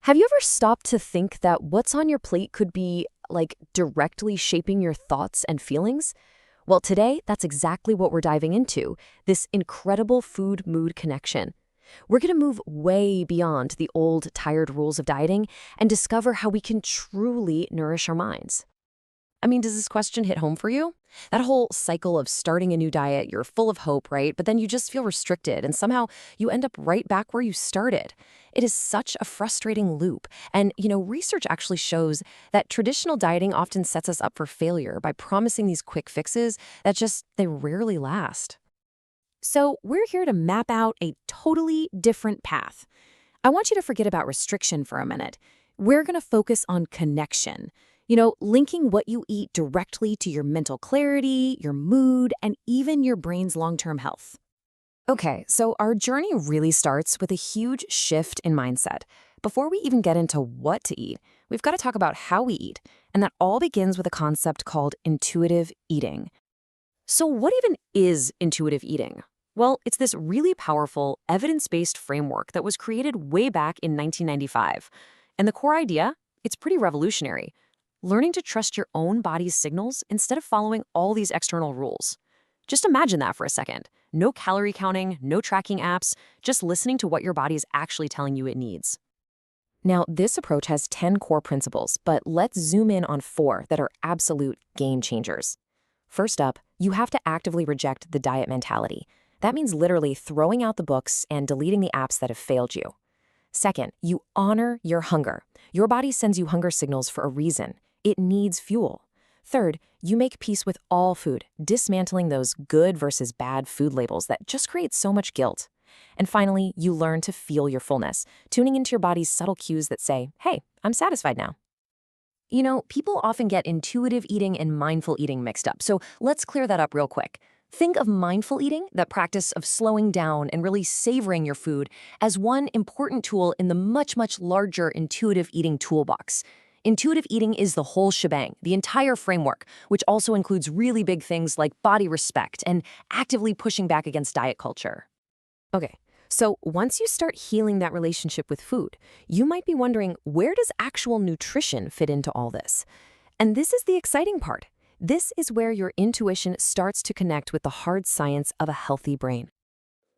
Have you ever stopped to think that what's on your plate could be, like, directly shaping your thoughts and feelings? Well, today, that's exactly what we're diving into, this incredible food-mood connection. We're going to move way beyond the old, tired rules of dieting and discover how we can truly nourish our minds. I mean, does this question hit home for you? That whole cycle of starting a new diet, you're full of hope, right? But then you just feel restricted, and somehow you end up right back where you started. It is such a frustrating loop. And, research actually shows that traditional dieting often sets us up for failure by promising these quick fixes that they rarely last. So, we're here to map out a totally different path. I want you to forget about restriction for a minute. We're going to focus on connection. Linking what you eat directly to your mental clarity, your mood, and even your brain's long-term health. Okay, so our journey really starts with a huge shift in mindset. Before we even get into what to eat, we've got to talk about how we eat, and that all begins with a concept called intuitive eating. So what even is intuitive eating? Well, it's this really powerful, evidence-based framework that was created way back in 1995. And the core idea? It's pretty revolutionary. Learning to trust your own body's signals instead of following all these external rules. Just imagine that for a second. No calorie counting, no tracking apps, just listening to what your body is actually telling you it needs. Now, this approach has 10 core principles, but let's zoom in on 4 that are absolute game changers. First up, you have to actively reject the diet mentality. That means literally throwing out the books and deleting the apps that have failed you. Second, you honor your hunger. Your body sends you hunger signals for a reason. It needs fuel. Third, you make peace with all food, dismantling those good versus bad food labels that just create so much guilt. And finally, you learn to feel your fullness, tuning into your body's subtle cues that say, hey, I'm satisfied now. People often get intuitive eating and mindful eating mixed up, so let's clear that up real quick. Think of mindful eating, that practice of slowing down and really savoring your food, as one important tool in the much, much larger intuitive eating toolbox. Intuitive eating is the whole shebang, the entire framework, which also includes really big things like body respect and actively pushing back against diet culture. Okay, so once you start healing that relationship with food, you might be wondering, where does actual nutrition fit into all this? And this is the exciting part. This is where your intuition starts to connect with the hard science of a healthy brain.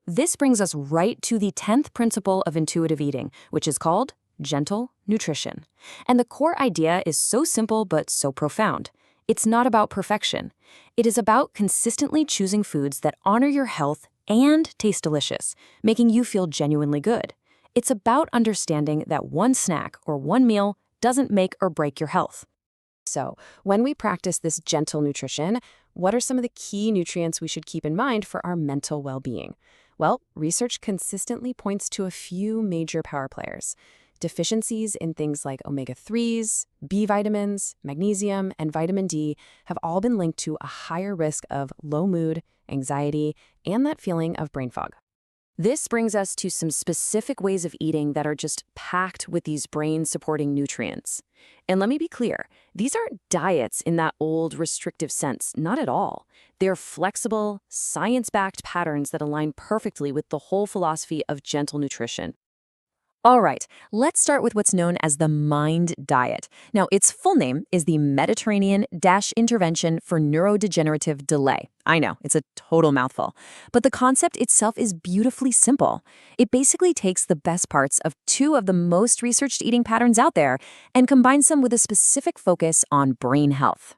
This brings us right to the 10th principle of intuitive eating, which is called gentle nutrition. And the core idea is so simple but so profound. It's not about perfection. It is about consistently choosing foods that honor your health and taste delicious, making you feel genuinely good. It's about understanding that one snack or one meal doesn't make or break your health. So, when we practice this gentle nutrition, what are some of the key nutrients we should keep in mind for our mental well-being? Well, research consistently points to a few major power players. Deficiencies in things like omega-3s, B vitamins, magnesium, and vitamin D have all been linked to a higher risk of low mood, anxiety, and that feeling of brain fog. This brings us to some specific ways of eating that are just packed with these brain-supporting nutrients. And let me be clear, these aren't diets in that old restrictive sense, not at all. They're flexible, science-backed patterns that align perfectly with the whole philosophy of gentle nutrition. All right, let's start with what's known as the MIND diet. Now, its full name is the Mediterranean-Intervention for Neurodegenerative Delay. I know, it's a total mouthful. But the concept itself is beautifully simple. It basically takes the best parts of 2 of the most researched eating patterns out there and combines them with a specific focus on brain health.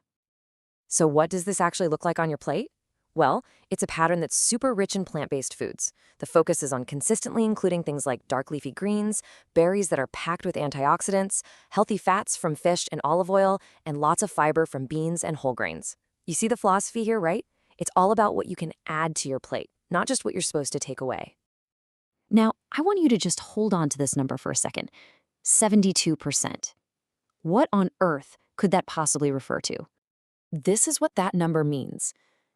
So what does this actually look like on your plate? Well, it's a pattern that's super rich in plant-based foods. The focus is on consistently including things like dark leafy greens, berries that are packed with antioxidants, healthy fats from fish and olive oil, and lots of fiber from beans and whole grains. You see the philosophy here, right? It's all about what you can add to your plate, not just what you're supposed to take away. Now, I want you to just hold on to this number for a second. 72%. What on earth could that possibly refer to? This is what that number means.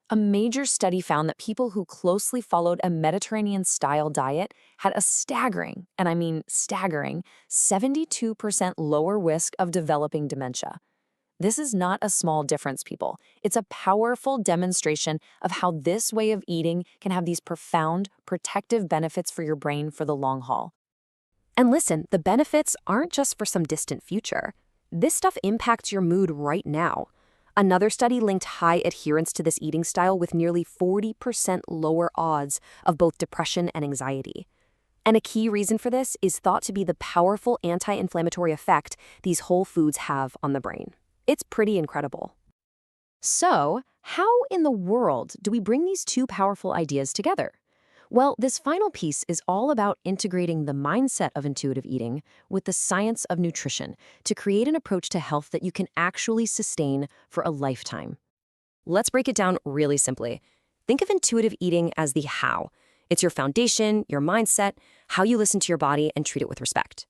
A major study found that people who closely followed a Mediterranean-style diet had a staggering, and I mean staggering, 72% lower risk of developing dementia. This is not a small difference, people. It's a powerful demonstration of how this way of eating can have these profound, protective benefits for your brain for the long haul. And listen, the benefits aren't just for some distant future. This stuff impacts your mood right now. Another study linked high adherence to this eating style with nearly 40% lower odds of both depression and anxiety. And a key reason for this is thought to be the powerful anti-inflammatory effect these whole foods have on the brain. It's pretty incredible. So, how in the world do we bring these two powerful ideas together? Well, this final piece is all about integrating the mindset of intuitive eating with the science of nutrition to create an approach to health that you can actually sustain for a lifetime. Let's break it down really simply. Think of intuitive eating as the how. It's your foundation, your mindset, how you listen to your body and treat it with respect.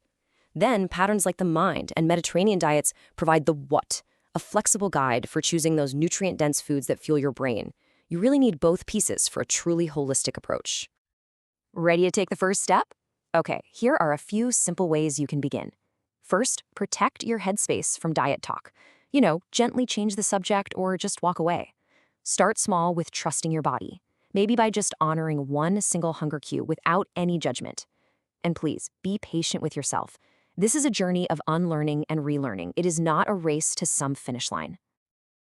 Then, patterns like the mind and Mediterranean diets provide the what, a flexible guide for choosing those nutrient-dense foods that fuel your brain. You really need both pieces for a truly holistic approach. Ready to take the first step? Okay, here are a few simple ways you can begin. First, protect your headspace from diet talk. Gently change the subject or just walk away. Start small with trusting your body, maybe by just honoring one single hunger cue without any judgment. And please, be patient with yourself. This is a journey of unlearning and relearning. It is not a race to some finish line.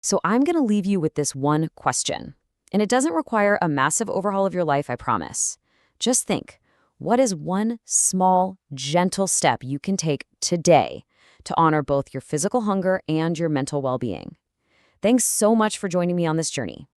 So I'm going to leave you with this one question. And it doesn't require a massive overhaul of your life, I promise. Just think, what is one small, gentle step you can take today to honor both your physical hunger and your mental well-being? Thanks so much for joining me on this journey.